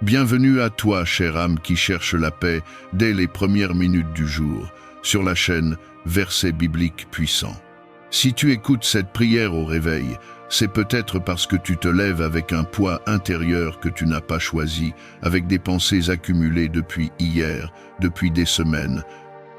Bienvenue à toi, chère âme qui cherche la paix dès les premières minutes du jour, sur la chaîne Versets bibliques puissants. Si tu écoutes cette prière au réveil, c'est peut-être parce que tu te lèves avec un poids intérieur que tu n'as pas choisi, avec des pensées accumulées depuis hier, depuis des semaines,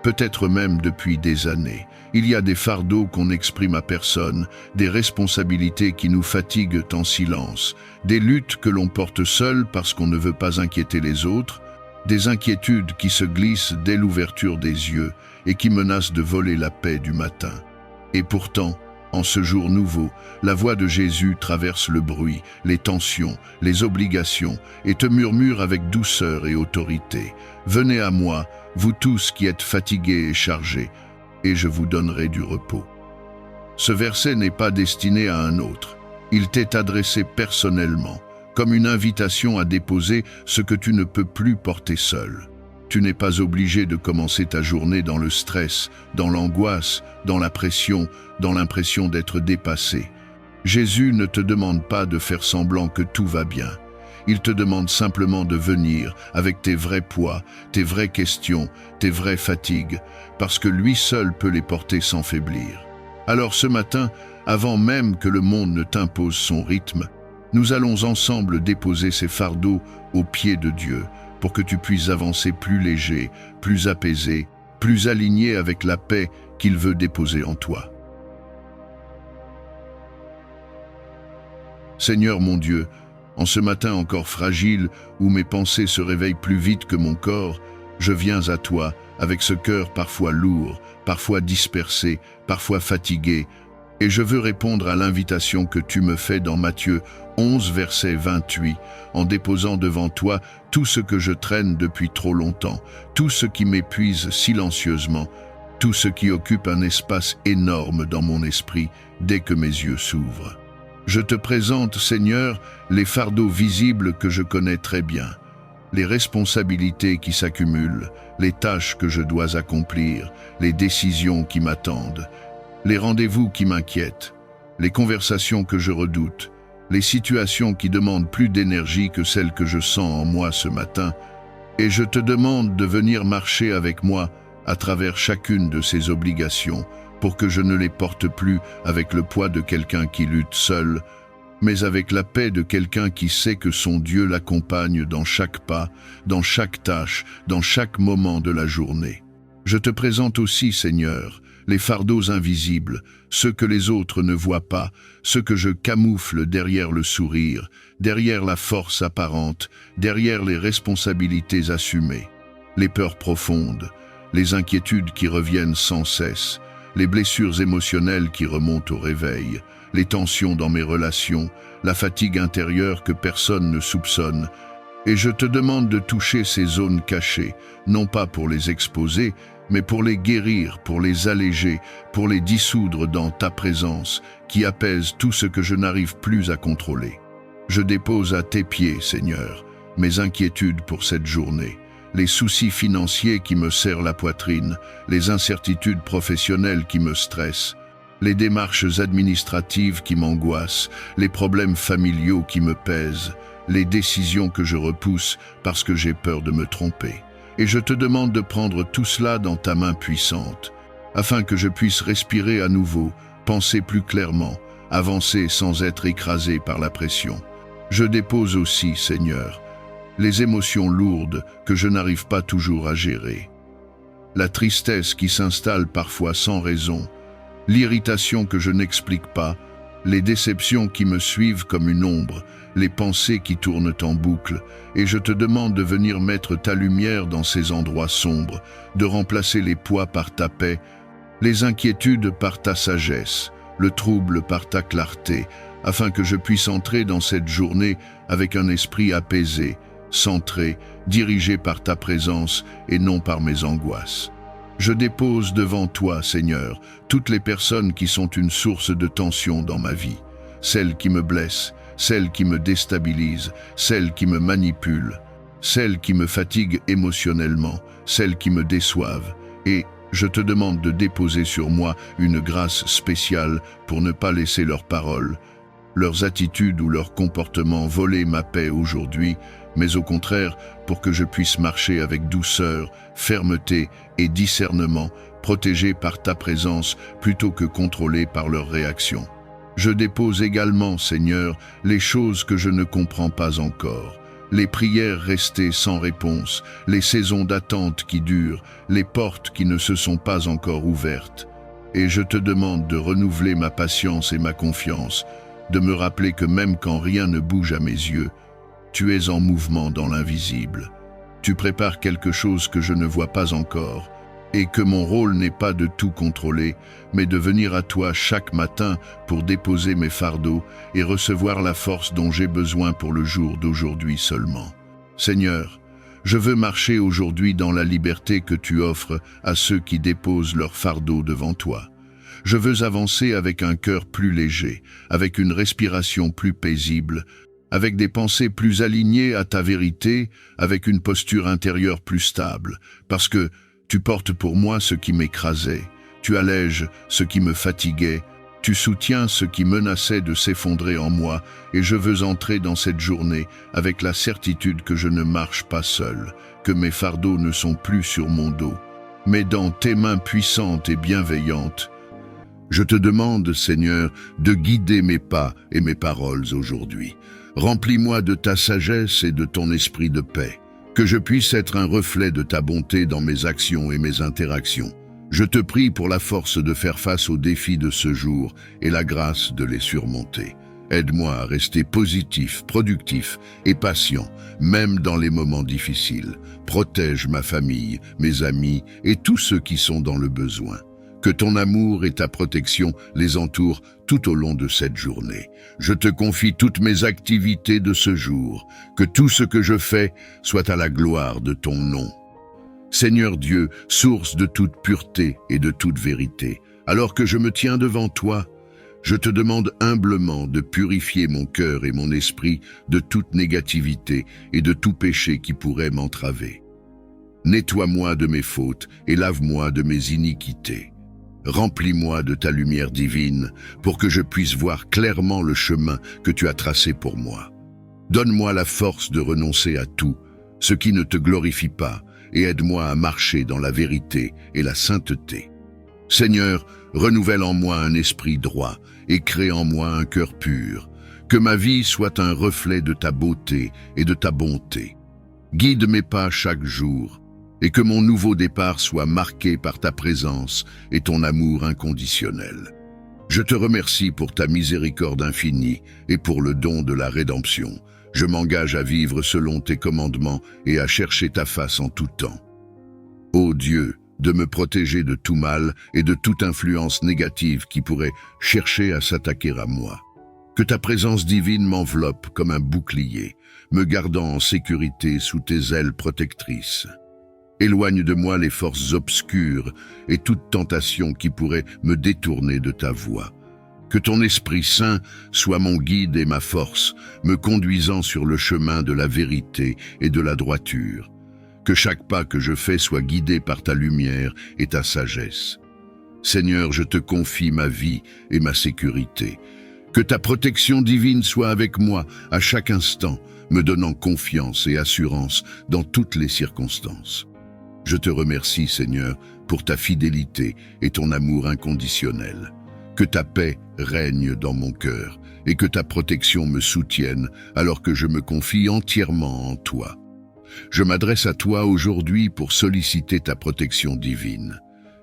peut-être même depuis des années. Il y a des fardeaux qu'on exprime à personne, des responsabilités qui nous fatiguent en silence, des luttes que l'on porte seul parce qu'on ne veut pas inquiéter les autres, des inquiétudes qui se glissent dès l'ouverture des yeux et qui menacent de voler la paix du matin. Et pourtant, en ce jour nouveau, la voix de Jésus traverse le bruit, les tensions, les obligations, et te murmure avec douceur et autorité. « Venez à moi, vous tous qui êtes fatigués et chargés, et je vous donnerai du repos. » Ce verset n'est pas destiné à un autre. Il t'est adressé personnellement, comme une invitation à déposer ce que tu ne peux plus porter seul. Tu n'es pas obligé de commencer ta journée dans le stress, dans l'angoisse, dans la pression, dans l'impression d'être dépassé. Jésus ne te demande pas de faire semblant que tout va bien. Il te demande simplement de venir avec tes vrais poids, tes vraies questions, tes vraies fatigues, parce que lui seul peut les porter sans faiblir. Alors ce matin, avant même que le monde ne t'impose son rythme, nous allons ensemble déposer ces fardeaux aux pieds de Dieu, pour que tu puisses avancer plus léger, plus apaisé, plus aligné avec la paix qu'il veut déposer en toi. Seigneur mon Dieu, en ce matin encore fragile, où mes pensées se réveillent plus vite que mon corps, je viens à toi avec ce cœur parfois lourd, parfois dispersé, parfois fatigué, et je veux répondre à l'invitation que tu me fais dans Matthieu 11, verset 28, en déposant devant toi tout ce que je traîne depuis trop longtemps, tout ce qui m'épuise silencieusement, tout ce qui occupe un espace énorme dans mon esprit dès que mes yeux s'ouvrent. Je te présente, Seigneur, les fardeaux visibles que je connais très bien, les responsabilités qui s'accumulent, les tâches que je dois accomplir, les décisions qui m'attendent, les rendez-vous qui m'inquiètent, les conversations que je redoute, les situations qui demandent plus d'énergie que celles que je sens en moi ce matin, et je te demande de venir marcher avec moi à travers chacune de ces obligations pour que je ne les porte plus avec le poids de quelqu'un qui lutte seul, mais avec la paix de quelqu'un qui sait que son Dieu l'accompagne dans chaque pas, dans chaque tâche, dans chaque moment de la journée. Je te présente aussi, Seigneur, les fardeaux invisibles, ceux que les autres ne voient pas, ceux que je camoufle derrière le sourire, derrière la force apparente, derrière les responsabilités assumées, les peurs profondes, les inquiétudes qui reviennent sans cesse, les blessures émotionnelles qui remontent au réveil, les tensions dans mes relations, la fatigue intérieure que personne ne soupçonne. Et je te demande de toucher ces zones cachées, non pas pour les exposer, mais pour les guérir, pour les alléger, pour les dissoudre dans ta présence, qui apaise tout ce que je n'arrive plus à contrôler. Je dépose à tes pieds, Seigneur, mes inquiétudes pour cette journée, les soucis financiers qui me serrent la poitrine, les incertitudes professionnelles qui me stressent, les démarches administratives qui m'angoissent, les problèmes familiaux qui me pèsent, les décisions que je repousse parce que j'ai peur de me tromper. Et je te demande de prendre tout cela dans ta main puissante, afin que je puisse respirer à nouveau, penser plus clairement, avancer sans être écrasé par la pression. Je dépose aussi, Seigneur, les émotions lourdes que je n'arrive pas toujours à gérer. La tristesse qui s'installe parfois sans raison, l'irritation que je n'explique pas, les déceptions qui me suivent comme une ombre, les pensées qui tournent en boucle, et je te demande de venir mettre ta lumière dans ces endroits sombres, de remplacer les poids par ta paix, les inquiétudes par ta sagesse, le trouble par ta clarté, afin que je puisse entrer dans cette journée avec un esprit apaisé, centré, dirigé par ta présence et non par mes angoisses. Je dépose devant toi, Seigneur, toutes les personnes qui sont une source de tension dans ma vie, celles qui me blessent, celles qui me déstabilisent, celles qui me manipulent, celles qui me fatiguent émotionnellement, celles qui me déçoivent, et je te demande de déposer sur moi une grâce spéciale pour ne pas laisser leurs paroles, leurs attitudes ou leurs comportements voler ma paix aujourd'hui, mais au contraire pour que je puisse marcher avec douceur, fermeté et discernement, protégé par ta présence plutôt que contrôlé par leurs réactions. Je dépose également, Seigneur, les choses que je ne comprends pas encore, les prières restées sans réponse, les saisons d'attente qui durent, les portes qui ne se sont pas encore ouvertes. Et je te demande de renouveler ma patience et ma confiance, de me rappeler que même quand rien ne bouge à mes yeux, tu es en mouvement dans l'invisible. Tu prépares quelque chose que je ne vois pas encore, et que mon rôle n'est pas de tout contrôler, mais de venir à toi chaque matin pour déposer mes fardeaux et recevoir la force dont j'ai besoin pour le jour d'aujourd'hui seulement. Seigneur, je veux marcher aujourd'hui dans la liberté que tu offres à ceux qui déposent leurs fardeaux devant toi. Je veux avancer avec un cœur plus léger, avec une respiration plus paisible, avec des pensées plus alignées à ta vérité, avec une posture intérieure plus stable, parce que tu portes pour moi ce qui m'écrasait, tu allèges ce qui me fatiguait, tu soutiens ce qui menaçait de s'effondrer en moi, et je veux entrer dans cette journée avec la certitude que je ne marche pas seul, que mes fardeaux ne sont plus sur mon dos, mais dans tes mains puissantes et bienveillantes. Je te demande, Seigneur, de guider mes pas et mes paroles aujourd'hui. Remplis-moi de ta sagesse et de ton esprit de paix. Que je puisse être un reflet de ta bonté dans mes actions et mes interactions. Je te prie pour la force de faire face aux défis de ce jour et la grâce de les surmonter. Aide-moi à rester positif, productif et patient, même dans les moments difficiles. Protège ma famille, mes amis et tous ceux qui sont dans le besoin. Que ton amour et ta protection les entourent tout au long de cette journée. Je te confie toutes mes activités de ce jour, que tout ce que je fais soit à la gloire de ton nom. Seigneur Dieu, source de toute pureté et de toute vérité, alors que je me tiens devant toi, je te demande humblement de purifier mon cœur et mon esprit de toute négativité et de tout péché qui pourrait m'entraver. Nettoie-moi de mes fautes et lave-moi de mes iniquités. Remplis-moi de ta lumière divine pour que je puisse voir clairement le chemin que tu as tracé pour moi. Donne-moi la force de renoncer à tout, ce qui ne te glorifie pas, et aide-moi à marcher dans la vérité et la sainteté. Seigneur, renouvelle en moi un esprit droit et crée en moi un cœur pur. Que ma vie soit un reflet de ta beauté et de ta bonté. Guide mes pas chaque jour, et que mon nouveau départ soit marqué par ta présence et ton amour inconditionnel. Je te remercie pour ta miséricorde infinie et pour le don de la rédemption. Je m'engage à vivre selon tes commandements et à chercher ta face en tout temps. Ô Dieu, de me protéger de tout mal et de toute influence négative qui pourrait chercher à s'attaquer à moi. Que ta présence divine m'enveloppe comme un bouclier, me gardant en sécurité sous tes ailes protectrices. Éloigne de moi les forces obscures et toute tentation qui pourrait me détourner de ta voie. Que ton Esprit Saint soit mon guide et ma force, me conduisant sur le chemin de la vérité et de la droiture. Que chaque pas que je fais soit guidé par ta lumière et ta sagesse. Seigneur, je te confie ma vie et ma sécurité. Que ta protection divine soit avec moi à chaque instant, me donnant confiance et assurance dans toutes les circonstances. Je te remercie, Seigneur, pour ta fidélité et ton amour inconditionnel. Que ta paix règne dans mon cœur et que ta protection me soutienne alors que je me confie entièrement en toi. Je m'adresse à toi aujourd'hui pour solliciter ta protection divine.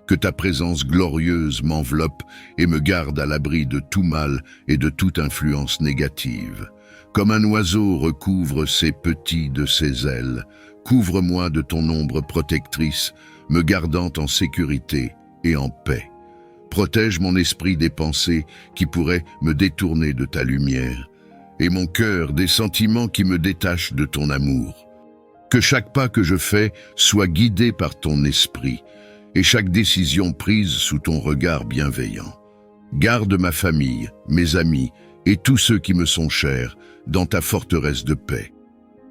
Que ta présence glorieuse m'enveloppe et me garde à l'abri de tout mal et de toute influence négative. Comme un oiseau recouvre ses petits de ses ailes, couvre-moi de ton ombre protectrice, me gardant en sécurité et en paix. Protège mon esprit des pensées qui pourraient me détourner de ta lumière, et mon cœur des sentiments qui me détachent de ton amour. Que chaque pas que je fais soit guidé par ton esprit, et chaque décision prise sous ton regard bienveillant. Garde ma famille, mes amis et tous ceux qui me sont chers dans ta forteresse de paix.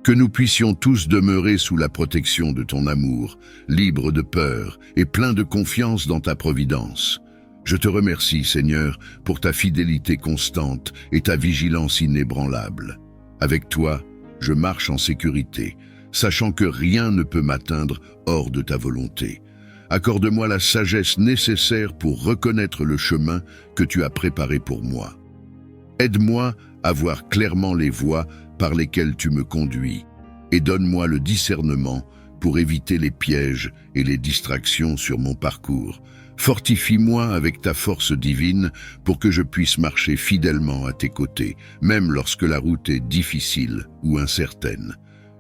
Que nous puissions tous demeurer sous la protection de ton amour, libres de peur et pleins de confiance dans ta providence. Je te remercie, Seigneur, pour ta fidélité constante et ta vigilance inébranlable. Avec toi, je marche en sécurité, sachant que rien ne peut m'atteindre hors de ta volonté. Accorde-moi la sagesse nécessaire pour reconnaître le chemin que tu as préparé pour moi. Aide-moi à voir clairement les voies par lesquelles tu me conduis et donne-moi le discernement pour éviter les pièges et les distractions sur mon parcours. Fortifie-moi avec ta force divine pour que je puisse marcher fidèlement à tes côtés, même lorsque la route est difficile ou incertaine.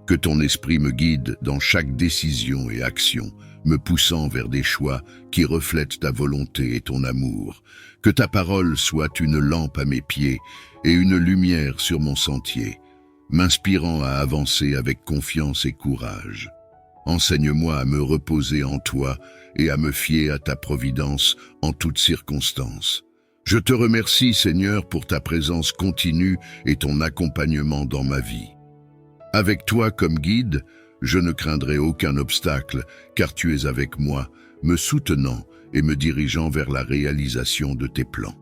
Que ton esprit me guide dans chaque décision et action, me poussant vers des choix qui reflètent ta volonté et ton amour. Que ta parole soit une lampe à mes pieds et une lumière sur mon sentier, m'inspirant à avancer avec confiance et courage. Enseigne-moi à me reposer en toi et à me fier à ta providence en toutes circonstances. Je te remercie, Seigneur, pour ta présence continue et ton accompagnement dans ma vie. Avec toi comme guide, je ne craindrai aucun obstacle, car tu es avec moi, me soutenant et me dirigeant vers la réalisation de tes plans.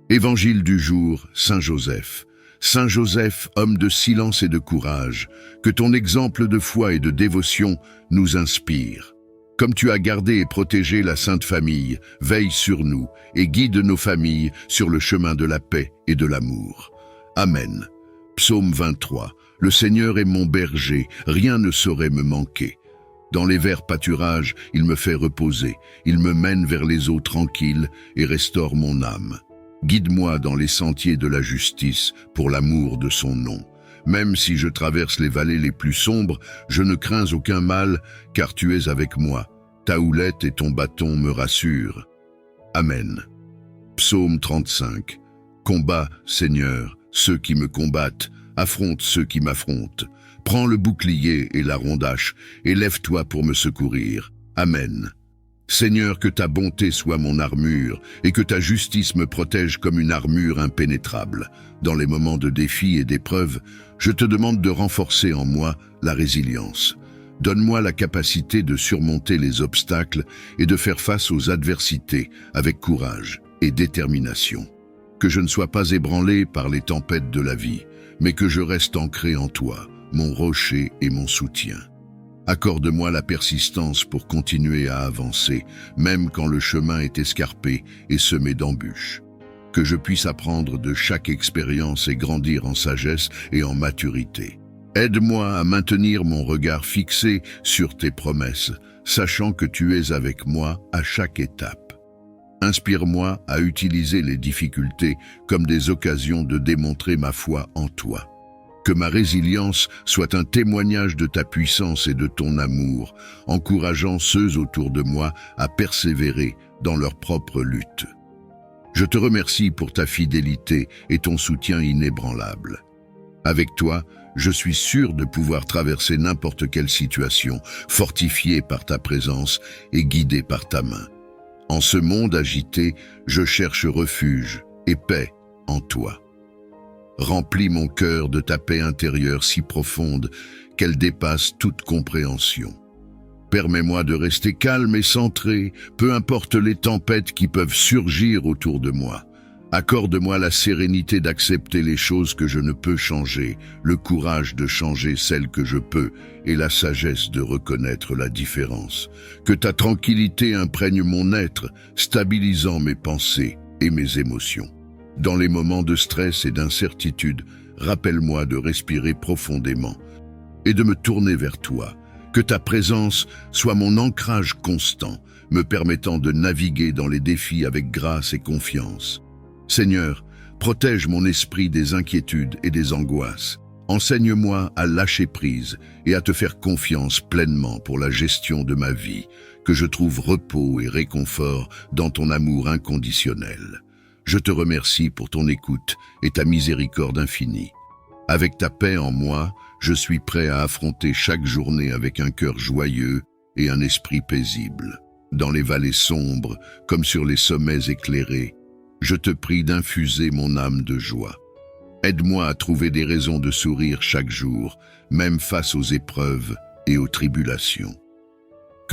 Évangile du jour, Saint Joseph. Saint Joseph, homme de silence et de courage, que ton exemple de foi et de dévotion nous inspire. Comme tu as gardé et protégé la Sainte Famille, veille sur nous et guide nos familles sur le chemin de la paix et de l'amour. Amen. Psaume 23. Le Seigneur est mon berger, rien ne saurait me manquer. Dans les verts pâturages, il me fait reposer, il me mène vers les eaux tranquilles et restaure mon âme. Guide-moi dans les sentiers de la justice pour l'amour de son nom. Même si je traverse les vallées les plus sombres, je ne crains aucun mal, car tu es avec moi. Ta houlette et ton bâton me rassurent. Amen. Psaume 35. Combat, Seigneur, ceux qui me combattent, affronte ceux qui m'affrontent. Prends le bouclier et la rondache, et lève-toi pour me secourir. Amen. Seigneur, que ta bonté soit mon armure, et que ta justice me protège comme une armure impénétrable. Dans les moments de défi et d'épreuve, je te demande de renforcer en moi la résilience. Donne-moi la capacité de surmonter les obstacles et de faire face aux adversités avec courage et détermination. Que je ne sois pas ébranlé par les tempêtes de la vie, mais que je reste ancré en toi, mon rocher et mon soutien. Accorde-moi la persistance pour continuer à avancer, même quand le chemin est escarpé et semé d'embûches. Que je puisse apprendre de chaque expérience et grandir en sagesse et en maturité. Aide-moi à maintenir mon regard fixé sur tes promesses, sachant que tu es avec moi à chaque étape. Inspire-moi à utiliser les difficultés comme des occasions de démontrer ma foi en toi. Que ma résilience soit un témoignage de ta puissance et de ton amour, encourageant ceux autour de moi à persévérer dans leur propre lutte. Je te remercie pour ta fidélité et ton soutien inébranlable. Avec toi, je suis sûr de pouvoir traverser n'importe quelle situation, fortifié par ta présence et guidé par ta main. En ce monde agité, je cherche refuge et paix en toi. Remplis mon cœur de ta paix intérieure si profonde qu'elle dépasse toute compréhension. Permets-moi de rester calme et centré, peu importe les tempêtes qui peuvent surgir autour de moi. Accorde-moi la sérénité d'accepter les choses que je ne peux changer, le courage de changer celles que je peux et la sagesse de reconnaître la différence. Que ta tranquillité imprègne mon être, stabilisant mes pensées et mes émotions. Dans les moments de stress et d'incertitude, rappelle-moi de respirer profondément et de me tourner vers toi. Que ta présence soit mon ancrage constant, me permettant de naviguer dans les défis avec grâce et confiance. Seigneur, protège mon esprit des inquiétudes et des angoisses. Enseigne-moi à lâcher prise et à te faire confiance pleinement pour la gestion de ma vie, que je trouve repos et réconfort dans ton amour inconditionnel. Je te remercie pour ton écoute et ta miséricorde infinie. Avec ta paix en moi, je suis prêt à affronter chaque journée avec un cœur joyeux et un esprit paisible. Dans les vallées sombres, comme sur les sommets éclairés, je te prie d'infuser mon âme de joie. Aide-moi à trouver des raisons de sourire chaque jour, même face aux épreuves et aux tribulations.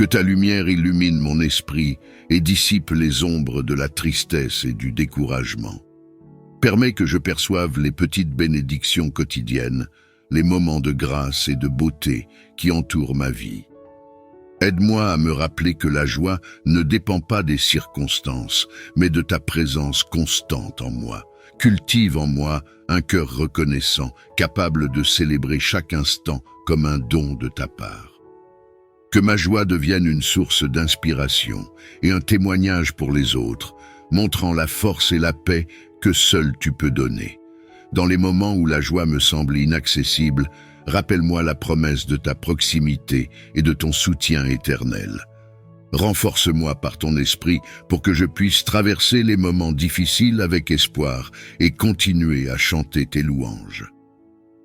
Que ta lumière illumine mon esprit et dissipe les ombres de la tristesse et du découragement. Permets que je perçoive les petites bénédictions quotidiennes, les moments de grâce et de beauté qui entourent ma vie. Aide-moi à me rappeler que la joie ne dépend pas des circonstances, mais de ta présence constante en moi. Cultive en moi un cœur reconnaissant, capable de célébrer chaque instant comme un don de ta part. Que ma joie devienne une source d'inspiration et un témoignage pour les autres, montrant la force et la paix que seul tu peux donner. Dans les moments où la joie me semble inaccessible, rappelle-moi la promesse de ta proximité et de ton soutien éternel. Renforce-moi par ton esprit pour que je puisse traverser les moments difficiles avec espoir et continuer à chanter tes louanges.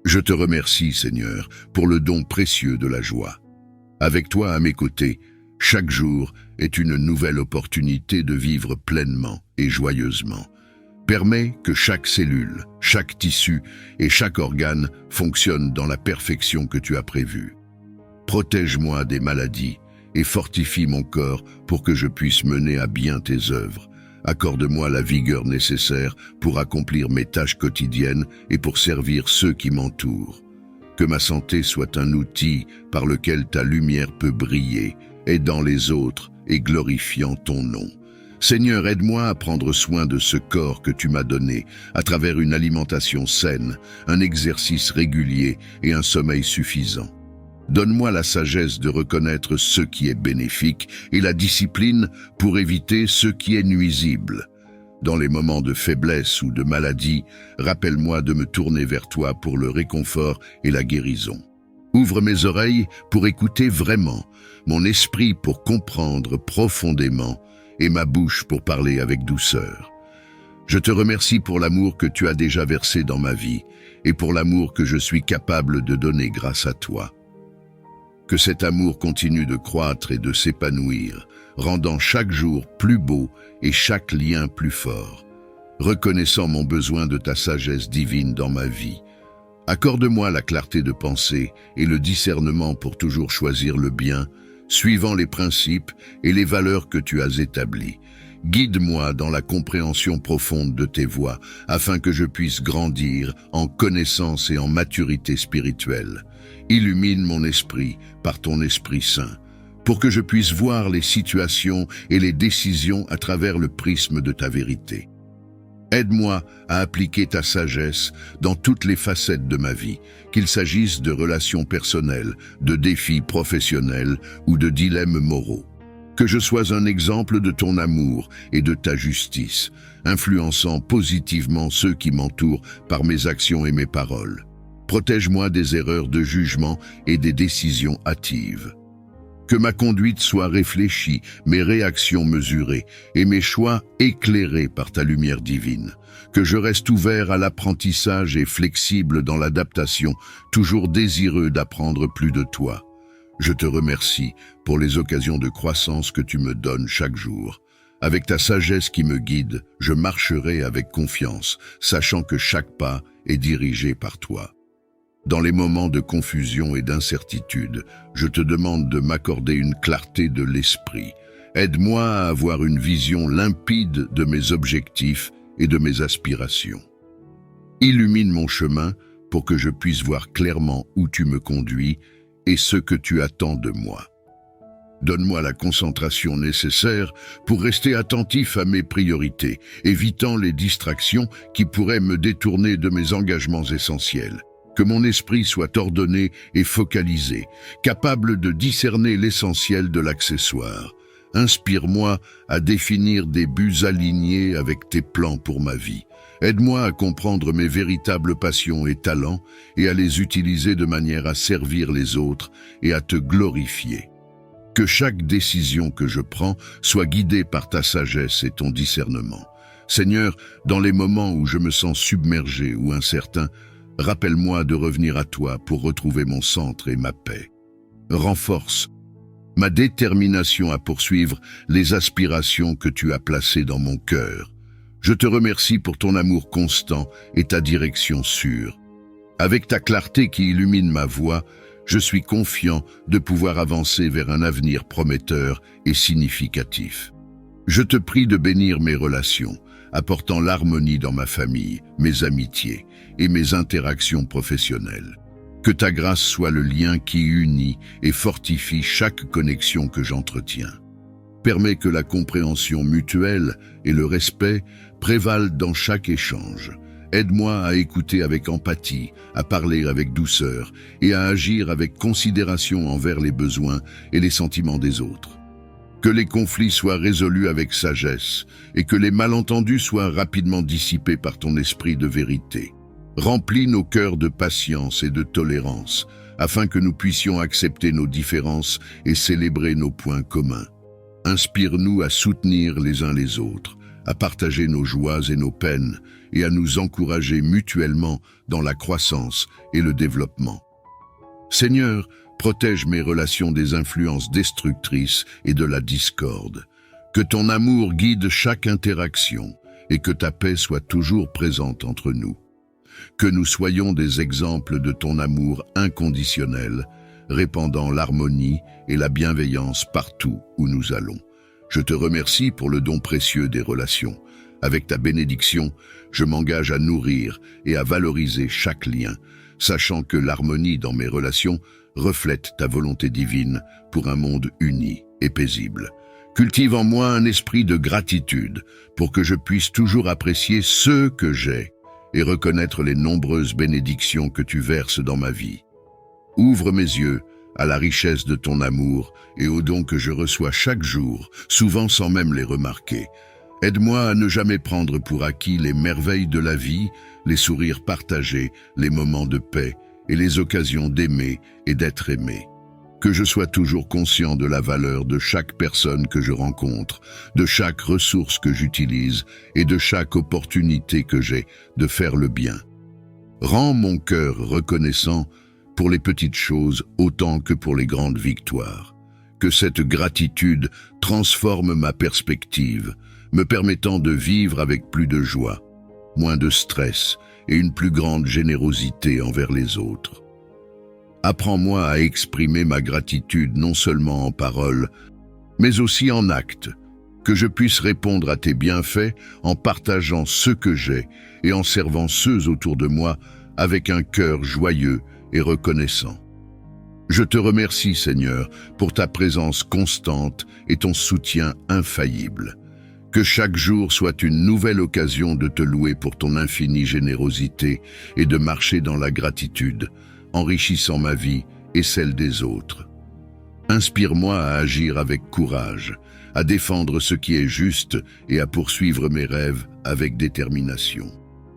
Je te remercie, Seigneur, pour le don précieux de la joie. Avec toi à mes côtés, chaque jour est une nouvelle opportunité de vivre pleinement et joyeusement. Permets que chaque cellule, chaque tissu et chaque organe fonctionnent dans la perfection que tu as prévue. Protège-moi des maladies et fortifie mon corps pour que je puisse mener à bien tes œuvres. Accorde-moi la vigueur nécessaire pour accomplir mes tâches quotidiennes et pour servir ceux qui m'entourent. Que ma santé soit un outil par lequel ta lumière peut briller, aidant les autres et glorifiant ton nom. Seigneur, aide-moi à prendre soin de ce corps que tu m'as donné à travers une alimentation saine, un exercice régulier et un sommeil suffisant. Donne-moi la sagesse de reconnaître ce qui est bénéfique et la discipline pour éviter ce qui est nuisible. Dans les moments de faiblesse ou de maladie, rappelle-moi de me tourner vers toi pour le réconfort et la guérison. Ouvre mes oreilles pour écouter vraiment, mon esprit pour comprendre profondément et ma bouche pour parler avec douceur. Je te remercie pour l'amour que tu as déjà versé dans ma vie et pour l'amour que je suis capable de donner grâce à toi. Que cet amour continue de croître et de s'épanouir, rendant chaque jour plus beau et chaque lien plus fort. Reconnaissant mon besoin de ta sagesse divine dans ma vie, accorde-moi la clarté de pensée et le discernement pour toujours choisir le bien, suivant les principes et les valeurs que tu as établis. Guide-moi dans la compréhension profonde de tes voies, afin que je puisse grandir en connaissance et en maturité spirituelle. Illumine mon esprit par ton Esprit Saint, pour que je puisse voir les situations et les décisions à travers le prisme de ta vérité. Aide-moi à appliquer ta sagesse dans toutes les facettes de ma vie, qu'il s'agisse de relations personnelles, de défis professionnels ou de dilemmes moraux. Que je sois un exemple de ton amour et de ta justice, influençant positivement ceux qui m'entourent par mes actions et mes paroles. Protège-moi des erreurs de jugement et des décisions hâtives. Que ma conduite soit réfléchie, mes réactions mesurées et mes choix éclairés par ta lumière divine. Que je reste ouvert à l'apprentissage et flexible dans l'adaptation, toujours désireux d'apprendre plus de toi. Je te remercie pour les occasions de croissance que tu me donnes chaque jour. Avec ta sagesse qui me guide, je marcherai avec confiance, sachant que chaque pas est dirigé par toi. Dans les moments de confusion et d'incertitude, je te demande de m'accorder une clarté de l'esprit. Aide-moi à avoir une vision limpide de mes objectifs et de mes aspirations. Illumine mon chemin pour que je puisse voir clairement où tu me conduis et ce que tu attends de moi. Donne-moi la concentration nécessaire pour rester attentif à mes priorités, évitant les distractions qui pourraient me détourner de mes engagements essentiels. Que mon esprit soit ordonné et focalisé, capable de discerner l'essentiel de l'accessoire. Inspire-moi à définir des buts alignés avec tes plans pour ma vie. Aide-moi à comprendre mes véritables passions et talents et à les utiliser de manière à servir les autres et à te glorifier. Que chaque décision que je prends soit guidée par ta sagesse et ton discernement. Seigneur, dans les moments où je me sens submergé ou incertain, rappelle-moi de revenir à toi pour retrouver mon centre et ma paix. Renforce ma détermination à poursuivre les aspirations que tu as placées dans mon cœur. Je te remercie pour ton amour constant et ta direction sûre. Avec ta clarté qui illumine ma voie, Je suis confiant de pouvoir avancer vers un avenir prometteur et significatif. Je te prie de bénir mes relations, apportant l'harmonie dans ma famille, mes amitiés et mes interactions professionnelles. Que ta grâce soit le lien qui unit et fortifie chaque connexion que j'entretiens. Permets que la compréhension mutuelle et le respect prévalent dans chaque échange. Aide-moi à écouter avec empathie, à parler avec douceur et à agir avec considération envers les besoins et les sentiments des autres. Que les conflits soient résolus avec sagesse et que les malentendus soient rapidement dissipés par ton esprit de vérité. Remplis nos cœurs de patience et de tolérance, afin que nous puissions accepter nos différences et célébrer nos points communs. Inspire-nous à soutenir les uns les autres, à partager nos joies et nos peines, et à nous encourager mutuellement dans la croissance et le développement. Seigneur, protège mes relations des influences destructrices et de la discorde. Que ton amour guide chaque interaction et que ta paix soit toujours présente entre nous. Que nous soyons des exemples de ton amour inconditionnel, répandant l'harmonie et la bienveillance partout où nous allons. Je te remercie pour le don précieux des relations. Avec ta bénédiction, je m'engage à nourrir et à valoriser chaque lien, sachant que l'harmonie dans mes relations reflète ta volonté divine pour un monde uni et paisible. Cultive en moi un esprit de gratitude pour que je puisse toujours apprécier ce que j'ai et reconnaître les nombreuses bénédictions que tu verses dans ma vie. Ouvre mes yeux à la richesse de ton amour et aux dons que je reçois chaque jour, souvent sans même les remarquer. Aide-moi à ne jamais prendre pour acquis les merveilles de la vie, les sourires partagés, les moments de paix et les occasions d'aimer et d'être aimé. Que je sois toujours conscient de la valeur de chaque personne que je rencontre, de chaque ressource que j'utilise et de chaque opportunité que j'ai de faire le bien. Rends mon cœur reconnaissant pour les petites choses autant que pour les grandes victoires. Que cette gratitude transforme ma perspective, me permettant de vivre avec plus de joie, moins de stress et une plus grande générosité envers les autres. Apprends-moi à exprimer ma gratitude non seulement en paroles, mais aussi en actes, que je puisse répondre à tes bienfaits en partageant ce que j'ai et en servant ceux autour de moi avec un cœur joyeux et reconnaissant. Je te remercie, Seigneur, pour ta présence constante et ton soutien infaillible. Que chaque jour soit une nouvelle occasion de te louer pour ton infinie générosité et de marcher dans la gratitude, enrichissant ma vie et celle des autres. Inspire-moi à agir avec courage, à défendre ce qui est juste et à poursuivre mes rêves avec détermination.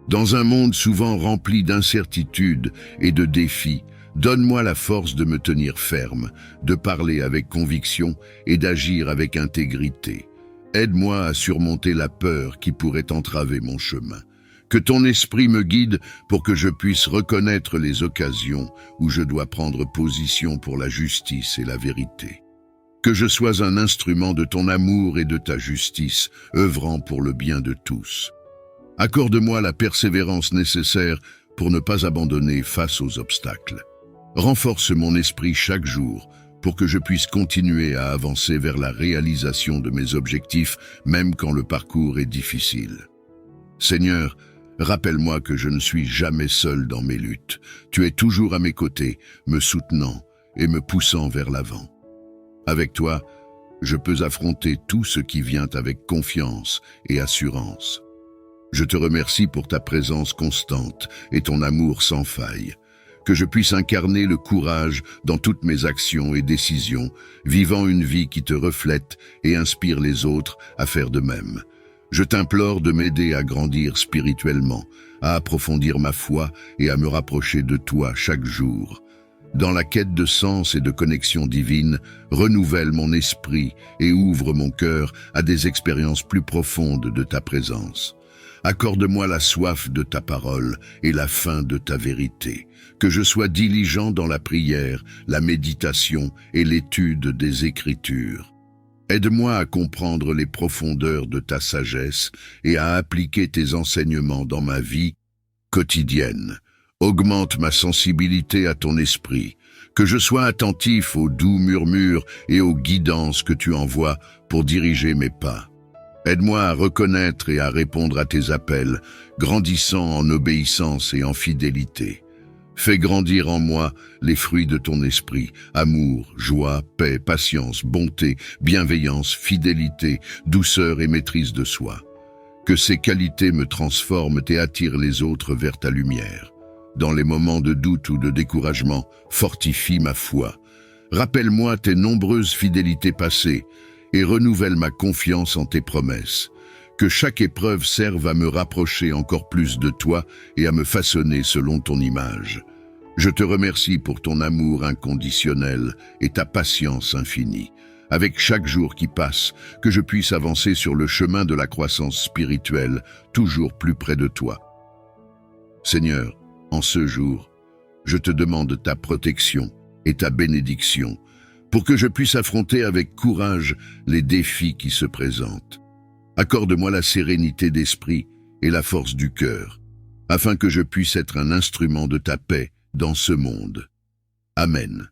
Dans un monde souvent rempli d'incertitudes et de défis, donne-moi la force de me tenir ferme, de parler avec conviction et d'agir avec intégrité. Aide-moi à surmonter la peur qui pourrait entraver mon chemin. Que ton esprit me guide pour que je puisse reconnaître les occasions où je dois prendre position pour la justice et la vérité. Que je sois un instrument de ton amour et de ta justice, œuvrant pour le bien de tous. Accorde-moi la persévérance nécessaire pour ne pas abandonner face aux obstacles. Renforce mon esprit chaque jour pour que je puisse continuer à avancer vers la réalisation de mes objectifs, même quand le parcours est difficile. Seigneur, rappelle-moi que je ne suis jamais seul dans mes luttes. Tu es toujours à mes côtés, me soutenant et me poussant vers l'avant. Avec toi, je peux affronter tout ce qui vient avec confiance et assurance. Je te remercie pour ta présence constante et ton amour sans faille. Que je puisse incarner le courage dans toutes mes actions et décisions, vivant une vie qui te reflète et inspire les autres à faire de même. Je t'implore de m'aider à grandir spirituellement, à approfondir ma foi et à me rapprocher de toi chaque jour. Dans la quête de sens et de connexion divine, renouvelle mon esprit et ouvre mon cœur à des expériences plus profondes de ta présence. Accorde-moi la soif de ta parole et la faim de ta vérité. Que je sois diligent dans la prière, la méditation et l'étude des Écritures. Aide-moi à comprendre les profondeurs de ta sagesse et à appliquer tes enseignements dans ma vie quotidienne. Augmente ma sensibilité à ton esprit, que je sois attentif aux doux murmures et aux guidances que tu envoies pour diriger mes pas. Aide-moi à reconnaître et à répondre à tes appels, grandissant en obéissance et en fidélité. Fais grandir en moi les fruits de ton esprit, amour, joie, paix, patience, bonté, bienveillance, fidélité, douceur et maîtrise de soi. Que ces qualités me transforment et attirent les autres vers ta lumière. Dans les moments de doute ou de découragement, fortifie ma foi. Rappelle-moi tes nombreuses fidélités passées et renouvelle ma confiance en tes promesses. Que chaque épreuve serve à me rapprocher encore plus de toi et à me façonner selon ton image. Je te remercie pour ton amour inconditionnel et ta patience infinie. Avec chaque jour qui passe, que je puisse avancer sur le chemin de la croissance spirituelle, toujours plus près de toi. Seigneur, en ce jour, je te demande ta protection et ta bénédiction pour que je puisse affronter avec courage les défis qui se présentent. Accorde-moi la sérénité d'esprit et la force du cœur, afin que je puisse être un instrument de ta paix dans ce monde. Amen.